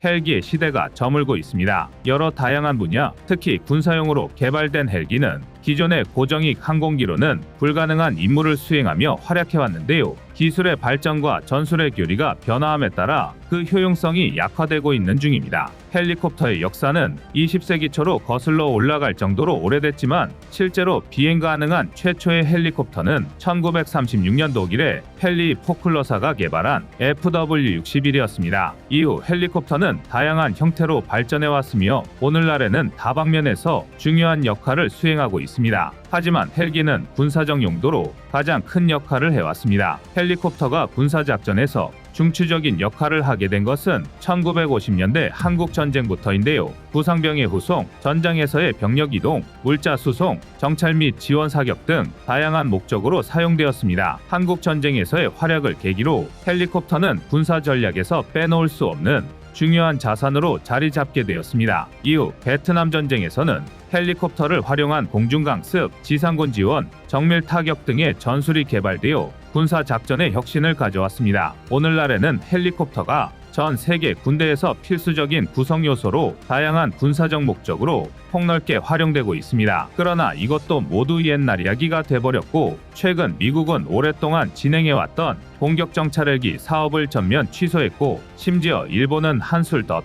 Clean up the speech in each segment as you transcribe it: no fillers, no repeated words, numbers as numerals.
헬기의 시대가 저물고 있습니다. 여러 다양한 분야, 특히 군사용으로 개발된 헬기는 기존의 고정익 항공기로는 불가능한 임무를 수행하며 활약해왔는데요. 기술의 발전과 전술의 교리가 변화함에 따라 그 효용성이 약화되고 있는 중입니다. 헬리콥터의 역사는 20세기 초로 거슬러 올라갈 정도로 오래됐지만 실제로 비행 가능한 최초의 헬리콥터는 1936년 독일의 펠리 포클러사가 개발한 FW-61이었습니다. 이후 헬리콥터는 다양한 형태로 발전해왔으며 오늘날에는 다방면에서 중요한 역할을 수행하고 있습니다. 하지만 헬기는 군사적 용도로 가장 큰 역할을 해왔습니다. 헬리콥터가 군사작전에서 중추적인 역할을 하게 된 것은 1950년대 한국전쟁부터인데요. 구상병의 후송, 전장에서의 병력 이동, 물자 수송, 정찰 및 지원 사격 등 다양한 목적으로 사용되었습니다. 한국전쟁에서의 활약을 계기로 헬리콥터는 군사 전략에서 빼놓을 수 없는 중요한 자산으로 자리 잡게 되었습니다. 이후 베트남 전쟁에서는 헬리콥터를 활용한 공중강습, 지상군 지원, 정밀 타격 등의 전술이 개발되어 군사 작전의 혁신을 가져왔습니다. 오늘날에는 헬리콥터가 전 세계 군대에서 필수적인 구성 요소로 다양한 군사적 목적으로 폭넓게 활용되고 있습니다. 그러나 이것도 모두 옛날 이야기가 돼버렸고 최근 미국은 오랫동안 진행해왔던 공격 정찰 헬기 사업을 전면 취소했고 심지어 일본은 한술 더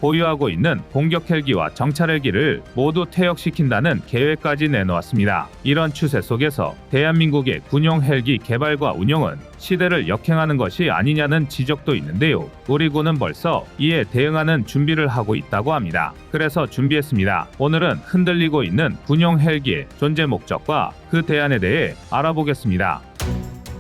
보유하고 있는 공격 헬기와 정찰 헬기를 모두 퇴역시킨다는 계획까지 내놓았습니다. 이런 추세 속에서 대한민국의 군용 헬기 개발과 운용은 시대를 역행하는 것이 아니냐는 지적도 있는데요. 우리 군은 벌써 이에 대응하는 준비를 하고 있다고 합니다. 그래서 준비했습니다. 오늘은 흔들리고 있는 군용 헬기의 존재 목적과 그 대안에 대해 알아보겠습니다.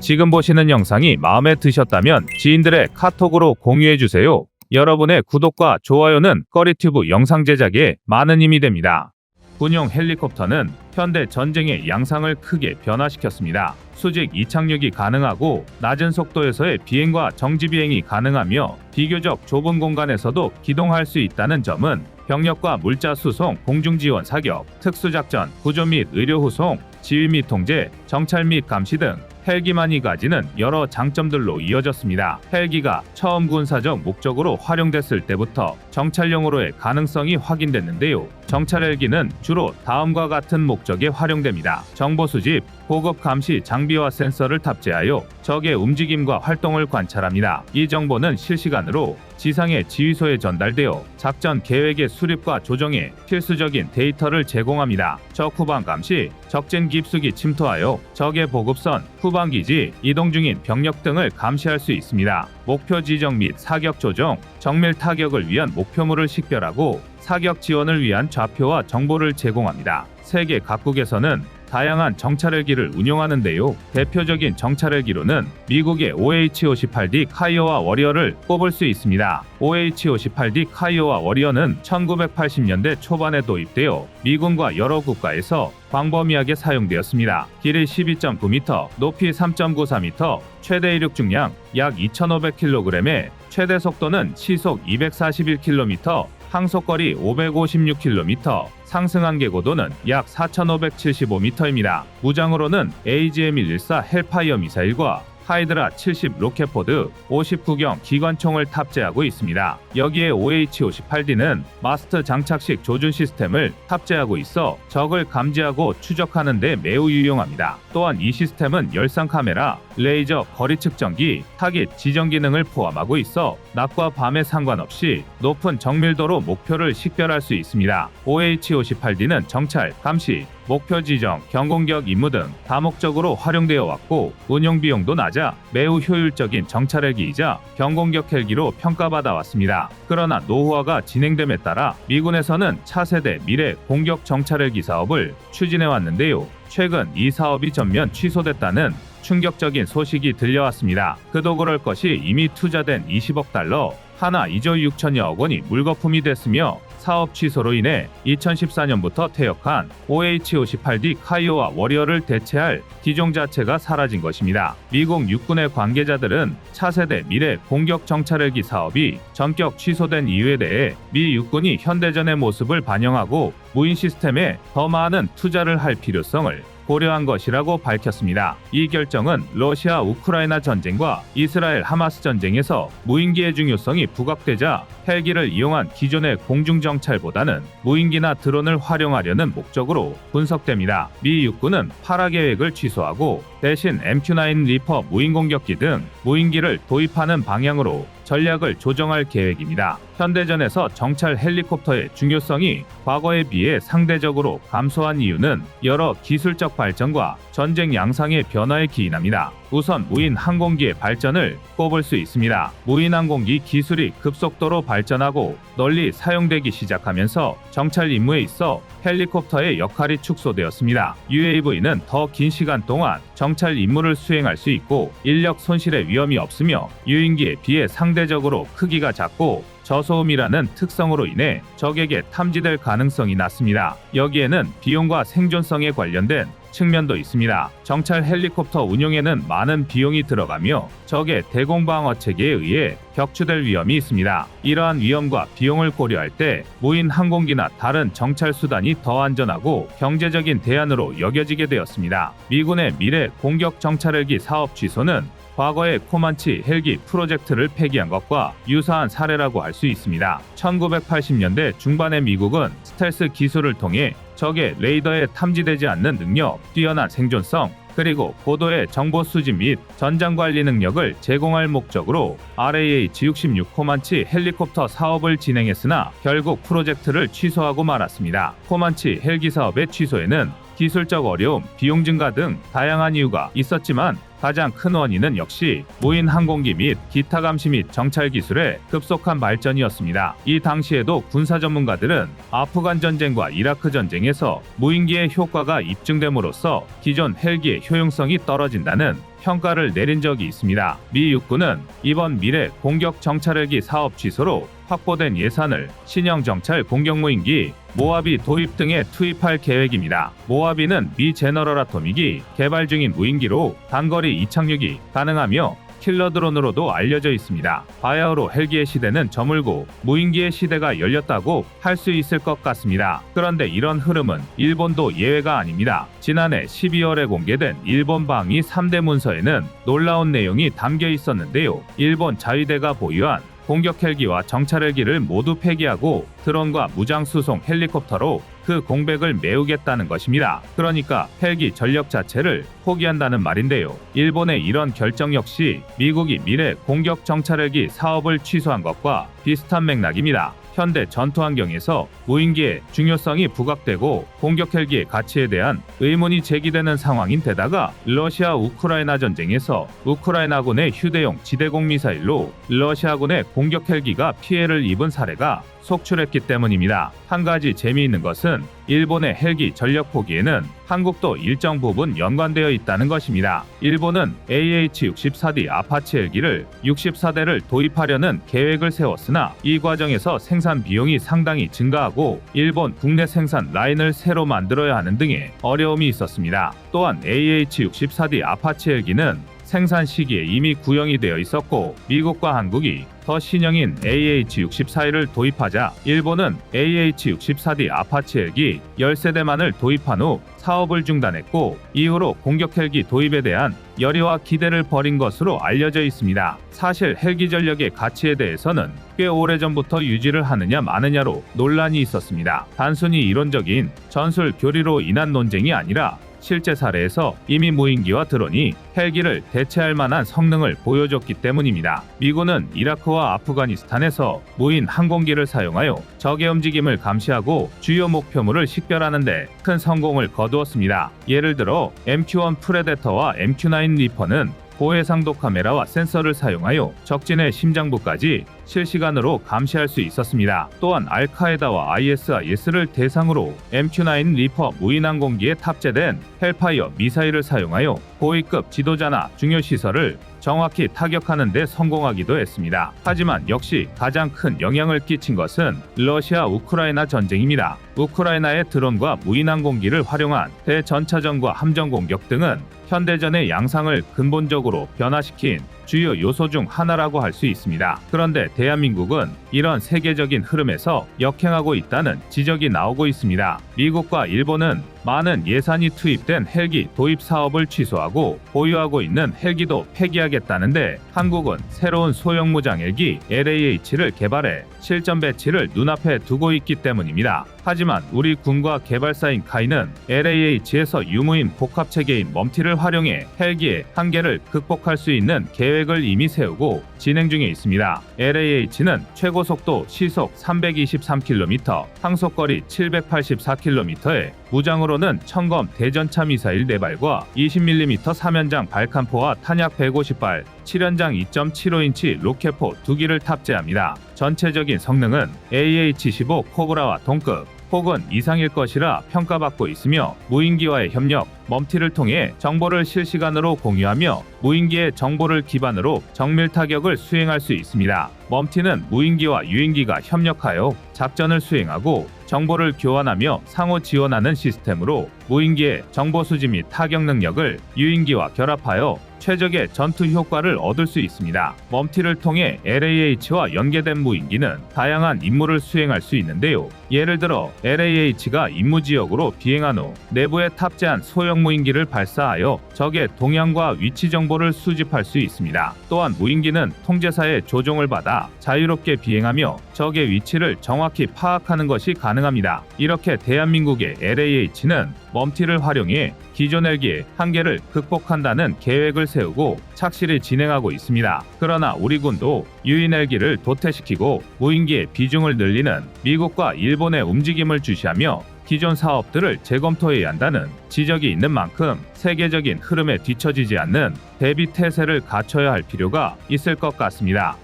지금 보시는 영상이 마음에 드셨다면 지인들의 카톡으로 공유해주세요. 여러분의 구독과 좋아요는 꺼리튜브 영상 제작에 많은 힘이 됩니다. 군용 헬리콥터는 현대 전쟁의 양상을 크게 변화시켰습니다. 수직 이착륙이 가능하고 낮은 속도에서의 비행과 정지 비행이 가능하며 비교적 좁은 공간에서도 기동할 수 있다는 점은 병력과 물자 수송, 공중 지원 사격, 특수작전, 구조 및 의료 후송, 지휘 및 통제, 정찰 및 감시 등 헬기만이 가지는 여러 장점들로 이어졌습니다. 헬기가 처음 군사적 목적으로 활용됐을 때부터 정찰용으로의 가능성이 확인됐는데요. 정찰 헬기는 주로 다음과 같은 목적에 활용됩니다. 정보 수집, 고급 감시 장비와 센서를 탑재하여 적의 움직임과 활동을 관찰합니다. 이 정보는 실시간으로 지상의 지휘소에 전달되어 작전 계획의 수립과 조정에 필수적인 데이터를 제공합니다. 적 후방 감시, 적진 깊숙이 침투하여 적의 보급선, 후방기지, 이동 중인 병력 등을 감시할 수 있습니다. 목표 지정 및 사격 조정, 정밀 타격을 위한 목표물을 식별하고 사격 지원을 위한 좌표와 정보를 제공합니다. 세계 각국에서는 다양한 정찰 헬기를 운용하는데요. 대표적인 정찰 헬기로는 미국의 OH-58D 카이오와 워리어를 꼽을 수 있습니다. OH-58D 카이오와 워리어는 1980년대 초반에 도입되어 미군과 여러 국가에서 광범위하게 사용되었습니다. 길이 12.9m, 높이 3.94m, 최대 이륙 중량 약 2,500kg에 최대 속도는 시속 241km, 항속거리 556km, 상승 한계고도는 약 4,575m입니다. 무장으로는 AGM-114 헬파이어 미사일과 하이드라 70 로켓포드 59경 기관총을 탑재하고 있습니다. 여기에 OH-58D는 마스트 장착식 조준 시스템을 탑재하고 있어 적을 감지하고 추적하는 데 매우 유용합니다. 또한 이 시스템은 열상 카메라, 레이저 거리 측정기, 타깃 지정 기능을 포함하고 있어 낮과 밤에 상관없이 높은 정밀도로 목표를 식별할 수 있습니다. OH-58D는 정찰, 감시, 목표 지정, 경공격 임무 등 다목적으로 활용되어 왔고 운용 비용도 낮아 매우 효율적인 정찰 헬기이자 경공격 헬기로 평가받아 왔습니다. 그러나 노후화가 진행됨에 따라 미군에서는 차세대 미래 공격 정찰 헬기 사업을 추진해 왔는데요. 최근 이 사업이 전면 취소됐다는 충격적인 소식이 들려왔습니다. 그도 그럴 것이 이미 투자된 20억 달러, 하나 2조 6천여억 원이 물거품이 됐으며 사업 취소로 인해 2014년부터 퇴역한 OH-58D 카이오와 워리어를 대체할 기종 자체가 사라진 것입니다. 미국 육군의 관계자들은 차세대 미래 공격 정찰 헬기 사업이 전격 취소된 이유에 대해 미 육군이 현대전의 모습을 반영하고 무인 시스템에 더 많은 투자를 할 필요성을 고려한 것이라고 밝혔습니다. 이 결정은 러시아 우크라이나 전쟁과 이스라엘 하마스 전쟁에서 무인기의 중요성이 부각되자 헬기를 이용한 기존의 공중정찰보다는 무인기나 드론을 활용하려는 목적으로 분석됩니다. 미 육군은 파라 계획을 취소하고 대신 MQ-9 리퍼 무인공격기 등 무인기를 도입하는 방향으로 전략을 조정할 계획입니다. 현대전에서 정찰 헬리콥터의 중요성이 과거에 비해 상대적으로 감소한 이유는 여러 기술적 발전과 전쟁 양상의 변화에 기인합니다. 우선 무인 항공기의 발전을 꼽을 수 있습니다. 무인 항공기 기술이 급속도로 발전하고 널리 사용되기 시작하면서 정찰 임무에 있어 헬리콥터의 역할이 축소되었습니다. UAV는 더 긴 시간 동안 정찰 임무를 수행할 수 있고 인력 손실의 위험이 없으며 유인기에 비해 상대적으로 크기가 작고 저소음이라는 특성으로 인해 적에게 탐지될 가능성이 낮습니다. 여기에는 비용과 생존성에 관련된 측면도 있습니다. 정찰 헬리콥터 운용에는 많은 비용이 들어가며 적의 대공방어 체계에 의해 격추될 위험이 있습니다. 이러한 위험과 비용을 고려할 때 무인 항공기나 다른 정찰 수단이 더 안전하고 경제적인 대안으로 여겨지게 되었습니다. 미군의 미래 공격 정찰 헬기 사업 취소는 과거의 코만치 헬기 프로젝트를 폐기한 것과 유사한 사례라고 할 수 있습니다. 1980년대 중반의 미국은 스텔스 기술을 통해 적의 레이더에 탐지되지 않는 능력, 뛰어난 생존성, 그리고 고도의 정보 수집 및 전장 관리 능력을 제공할 목적으로 RAH-66 코만치 헬리콥터 사업을 진행했으나 결국 프로젝트를 취소하고 말았습니다. 코만치 헬기 사업의 취소에는 기술적 어려움, 비용 증가 등 다양한 이유가 있었지만 가장 큰 원인은 역시 무인 항공기 및 기타 감시 및 정찰 기술의 급속한 발전이었습니다. 이 당시에도 군사 전문가들은 아프간 전쟁과 이라크 전쟁에서 무인기의 효과가 입증됨으로써 기존 헬기의 효용성이 떨어진다는 평가를 내린 적이 있습니다. 미 육군은 이번 미래 공격 정찰 헬기 사업 취소로 확보된 예산을 신형 정찰 공격 무인기 모하비 도입 등에 투입할 계획입니다. 모하비는 미 제너럴 아토믹이 개발 중인 무인기로 단거리 이착륙이 가능하며 킬러 드론으로도 알려져 있습니다. 바야흐로 헬기의 시대는 저물고 무인기의 시대가 열렸다고 할 수 있을 것 같습니다. 그런데 이런 흐름은 일본도 예외가 아닙니다. 지난해 12월에 공개된 일본 방위 3대 문서에는 놀라운 내용이 담겨 있었는데요. 일본 자위대가 보유한 공격 헬기와 정찰 헬기를 모두 폐기하고 드론과 무장 수송 헬리콥터로 그 공백을 메우겠다는 것입니다. 그러니까 헬기 전력 자체를 포기한다는 말인데요. 일본의 이런 결정 역시 미국이 미래 공격 정찰 헬기 사업을 취소한 것과 비슷한 맥락입니다. 현대 전투 환경에서 무인기의 중요성이 부각되고 공격 헬기의 가치에 대한 의문이 제기되는 상황인데다가 러시아 우크라이나 전쟁에서 우크라이나군의 휴대용 지대공 미사일로 러시아군의 공격 헬기가 피해를 입은 사례가 속출했기 때문입니다. 한 가지 재미있는 것은 일본의 헬기 전력 포기에는 한국도 일정 부분 연관되어 있다는 것입니다. 일본은 AH-64D 아파치 헬기를 64대를 도입하려는 계획을 세웠으나 이 과정에서 생산 비용이 상당히 증가하고 일본 국내 생산 라인을 새로 만들어야 하는 등의 어려움이 있었습니다. 또한 AH-64D 아파치 헬기는 생산 시기에 이미 구형이 되어 있었고 미국과 한국이 더 신형인 AH-64E를 도입하자 일본은 AH-64D 아파치 헬기 10세대만을 도입한 후 사업을 중단했고 이후로 공격 헬기 도입에 대한 열의와 기대를 벌인 것으로 알려져 있습니다. 사실 헬기 전력의 가치에 대해서는 꽤 오래전부터 유지를 하느냐 마느냐로 논란이 있었습니다. 단순히 이론적인 전술 교리로 인한 논쟁이 아니라 실제 사례에서 이미 무인기와 드론이 헬기를 대체할 만한 성능을 보여줬기 때문입니다. 미군은 이라크와 아프가니스탄에서 무인 항공기를 사용하여 적의 움직임을 감시하고 주요 목표물을 식별하는 데 큰 성공을 거두었습니다. 예를 들어 MQ-1 프레데터와 MQ-9 리퍼는 고해상도 카메라와 센서를 사용하여 적진의 심장부까지 실시간으로 감시할 수 있었습니다. 또한 알카에다와 ISIS를 대상으로 MQ-9 리퍼 무인항공기에 탑재된 헬파이어 미사일을 사용하여 고위급 지도자나 중요 시설을 정확히 타격하는 데 성공하기도 했습니다. 하지만 역시 가장 큰 영향을 끼친 것은 러시아 우크라이나 전쟁입니다. 우크라이나의 드론과 무인항공기를 활용한 대전차전과 함정 공격 등은 현대전의 양상을 근본적으로 변화시킨 주요 요소 중 하나라고 할 수 있습니다. 그런데 대한민국은 이런 세계적인 흐름에서 역행하고 있다는 지적이 나오고 있습니다. 미국과 일본은 많은 예산이 투입된 헬기 도입 사업을 취소하고 보유하고 있는 헬기도 폐기하겠다는데 한국은 새로운 소형 무장 헬기 LAH를 개발해 실전 배치를 눈앞에 두고 있기 때문입니다. 하지만 우리 군과 개발사인 카이는 LAH에서 유무인 복합체계인 멈티를 활용해 헬기의 한계를 극복할 수 있는 계획을 이미 세우고 진행 중에 있습니다. LAH는 최고 속도 시속 323km, 항속거리 784km에 무장으로는 청검 대전차 미사일 4발과 20mm 3연장 발칸포와 탄약 150발, 7연장 2.75인치 로켓포 2기를 탑재합니다. 전체적인 성능은 AH-15 코브라와 동급 혹은 이상일 것이라 평가받고 있으며 무인기와의 협력, 멈티를 통해 정보를 실시간으로 공유하며 무인기의 정보를 기반으로 정밀 타격을 수행할 수 있습니다. 멈티는 무인기와 유인기가 협력하여 작전을 수행하고 정보를 교환하며 상호 지원하는 시스템으로 무인기의 정보 수집 및 타격 능력을 유인기와 결합하여 최적의 전투 효과를 얻을 수 있습니다. 멈티를 통해 LAH와 연계된 무인기는 다양한 임무를 수행할 수 있는데요. 예를 들어 LAH가 임무 지역으로 비행한 후 내부에 탑재한 소형 무인기를 발사하여 적의 동향과 위치 정보를 수집할 수 있습니다. 또한 무인기는 통제사의 조종을 받아 자유롭게 비행하며 적의 위치를 정확히 파악하는 것이 가능합니다. 이렇게 대한민국의 LAH는 멈티를 활용해 기존 헬기의 한계를 극복한다는 계획을 세우고 착실히 진행하고 있습니다. 그러나 우리 군도 유인 헬기를 도태시키고 무인기의 비중을 늘리는 미국과 일본의 움직임을 주시하며 기존 사업들을 재검토해야 한다는 지적이 있는 만큼 세계적인 흐름에 뒤처지지 않는 대비 태세를 갖춰야 할 필요가 있을 것 같습니다.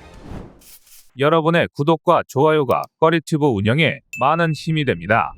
여러분의 구독과 좋아요가 꺼리튜브 운영에 많은 힘이 됩니다.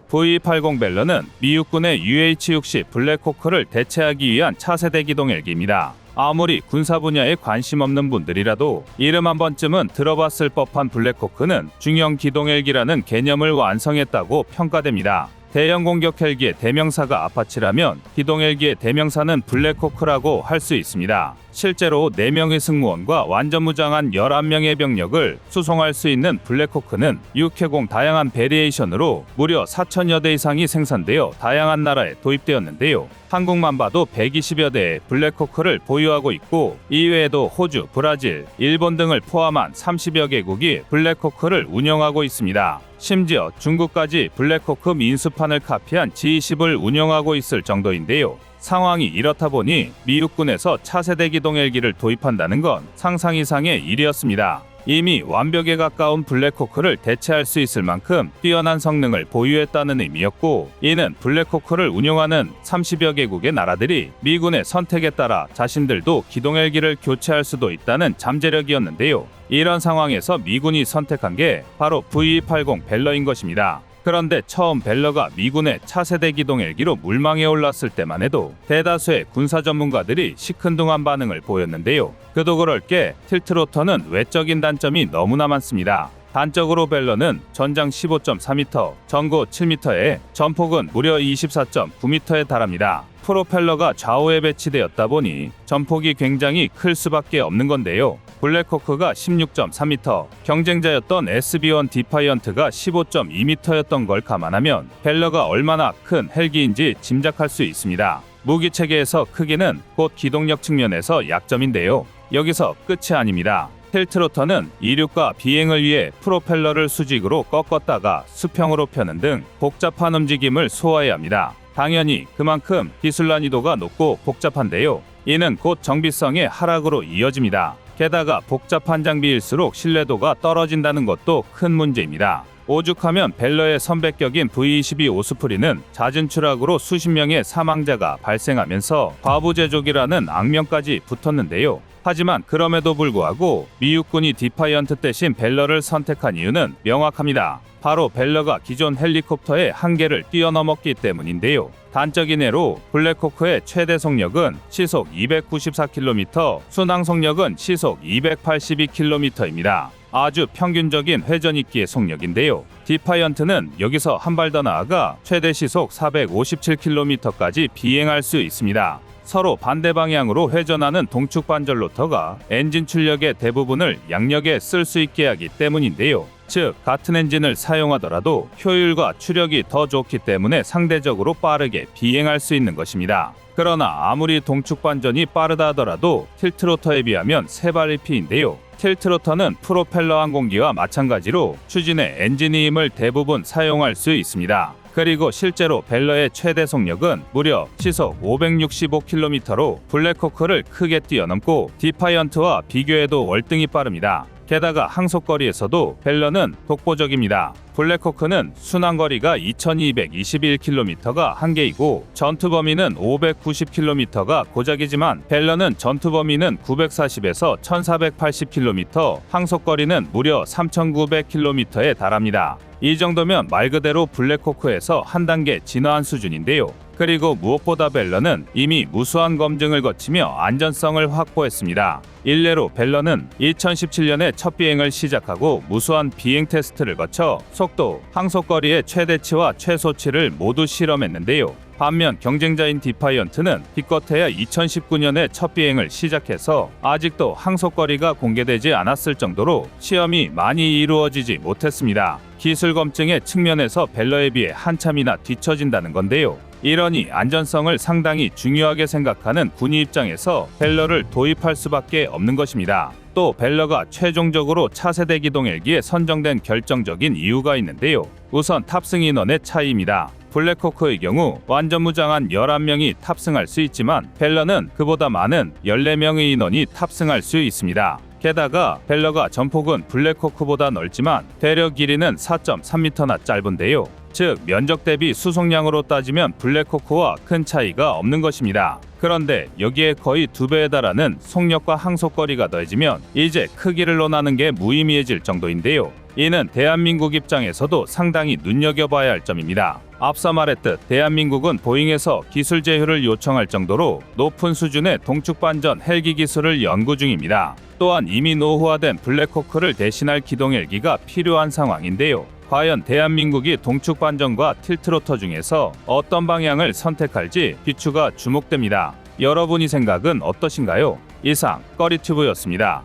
V80 벨러는 미 육군의 UH-60 블랙호크를 대체하기 위한 차세대 기동 헬기입니다. 아무리 군사 분야에 관심 없는 분들이라도 이름 한 번쯤은 들어봤을 법한 블랙호크는 중형 기동 헬기라는 개념을 완성했다고 평가됩니다. 대형 공격 헬기의 대명사가 아파치라면 기동 헬기의 대명사는 블랙호크라고 할 수 있습니다. 실제로 4명의 승무원과 완전 무장한 11명의 병력을 수송할 수 있는 블랙호크는 육해공 다양한 베리에이션으로 무려 4,000여 대 이상이 생산되어 다양한 나라에 도입되었는데요. 한국만 봐도 120여 대의 블랙호크를 보유하고 있고 이외에도 호주, 브라질, 일본 등을 포함한 30여 개국이 블랙호크를 운영하고 있습니다. 심지어 중국까지 블랙호크 민수판을 카피한 G20을 운영하고 있을 정도인데요. 상황이 이렇다 보니 미 육군에서 차세대 기동 헬기를 도입한다는 건 상상 이상의 일이었습니다. 이미 완벽에 가까운 블랙호크를 대체할 수 있을 만큼 뛰어난 성능을 보유했다는 의미였고, 이는 블랙호크를 운용하는 30여 개국의 나라들이 미군의 선택에 따라 자신들도 기동 헬기를 교체할 수도 있다는 잠재력이었는데요. 이런 상황에서 미군이 선택한 게 바로 V80 벨러인 것입니다. 그런데 처음 벨러가 미군의 차세대 기동 헬기로 물망에 올랐을 때만 해도 대다수의 군사 전문가들이 시큰둥한 반응을 보였는데요. 그도 그럴 게 틸트로터는 외적인 단점이 너무나 많습니다. 단적으로 벨러는 전장 15.4m, 전고 7m에 전폭은 무려 24.9m에 달합니다. 프로펠러가 좌우에 배치되었다 보니 전폭이 굉장히 클 수밖에 없는 건데요. 블랙호크가 16.3m, 경쟁자였던 SB-1 디파이언트가 15.2m였던 걸 감안하면 벨러가 얼마나 큰 헬기인지 짐작할 수 있습니다. 무기 체계에서 크기는 곧 기동력 측면에서 약점인데요. 여기서 끝이 아닙니다. 틸트로터는 이륙과 비행을 위해 프로펠러를 수직으로 꺾었다가 수평으로 펴는 등 복잡한 움직임을 소화해야 합니다. 당연히 그만큼 기술 난이도가 높고 복잡한데요. 이는 곧 정비성의 하락으로 이어집니다. 게다가 복잡한 장비일수록 신뢰도가 떨어진다는 것도 큰 문제입니다. 오죽하면 벨러의 선배격인 V-22 오스프리는 잦은 추락으로 수십 명의 사망자가 발생하면서 과부제족이라는 악명까지 붙었는데요. 하지만 그럼에도 불구하고 미 육군이 디파이언트 대신 벨러를 선택한 이유는 명확합니다. 바로 벨러가 기존 헬리콥터의 한계를 뛰어넘었기 때문인데요. 단적인 예로 블랙호크의 최대 속력은 시속 294km, 순항 속력은 시속 282km입니다. 아주 평균적인 회전익기의 속력인데요. 디파이언트는 여기서 한 발 더 나아가 최대 시속 457km까지 비행할 수 있습니다. 서로 반대 방향으로 회전하는 동축 반전 로터가 엔진 출력의 대부분을 양력에 쓸 수 있게 하기 때문인데요. 즉, 같은 엔진을 사용하더라도 효율과 추력이 더 좋기 때문에 상대적으로 빠르게 비행할 수 있는 것입니다. 그러나 아무리 동축 반전이 빠르다 하더라도 틸트 로터에 비하면 세발리피인데요. 틸트 로터는 프로펠러 항공기와 마찬가지로 추진의 엔진의 힘을 대부분 사용할 수 있습니다. 그리고 실제로 벨러의 최대 속력은 무려 시속 565km로 블랙호크를 크게 뛰어넘고 디파이언트와 비교해도 월등히 빠릅니다. 게다가 항속거리에서도 벨러는 독보적입니다. 블랙호크는 순항거리가 2221km가 한계이고 전투 범위는 590km가 고작이지만 벨러는 전투 범위는 940에서 1480km, 항속거리는 무려 3900km에 달합니다. 이 정도면 말 그대로 블랙호크에서 한 단계 진화한 수준인데요. 그리고 무엇보다 벨러는 이미 무수한 검증을 거치며 안전성을 확보했습니다. 일례로 벨러는 2017년에 첫 비행을 시작하고 무수한 비행 테스트를 거쳐 속도, 항속거리의 최대치와 최소치를 모두 실험했는데요. 반면 경쟁자인 디파이언트는 기껏해야 2019년에 첫 비행을 시작해서 아직도 항속거리가 공개되지 않았을 정도로 시험이 많이 이루어지지 못했습니다. 기술 검증의 측면에서 벨러에 비해 한참이나 뒤처진다는 건데요. 이러니 안전성을 상당히 중요하게 생각하는 군이 입장에서 벨러를 도입할 수밖에 없는 것입니다. 또 벨러가 최종적으로 차세대 기동 헬기에 선정된 결정적인 이유가 있는데요. 우선 탑승 인원의 차이입니다. 블랙호크의 경우 완전 무장한 11명이 탑승할 수 있지만 벨러는 그보다 많은 14명의 인원이 탑승할 수 있습니다. 게다가 벨러가 전폭은 블랙호크보다 넓지만 대려 길이는 4.3m나 짧은데요. 즉 면적 대비 수송량으로 따지면 블랙호크와 큰 차이가 없는 것입니다. 그런데 여기에 거의 2배에 달하는 속력과 항속거리가 더해지면 이제 크기를 논하는 게 무의미해질 정도인데요. 이는 대한민국 입장에서도 상당히 눈여겨봐야 할 점입니다. 앞서 말했듯 대한민국은 보잉에서 기술 제휴를 요청할 정도로 높은 수준의 동축 반전 헬기 기술을 연구 중입니다. 또한 이미 노후화된 블랙호크를 대신할 기동 헬기가 필요한 상황인데요. 과연 대한민국이 동축 반전과 틸트 로터 중에서 어떤 방향을 선택할지 귀추가 주목됩니다. 여러분의 생각은 어떠신가요? 이상 꺼리튜브였습니다.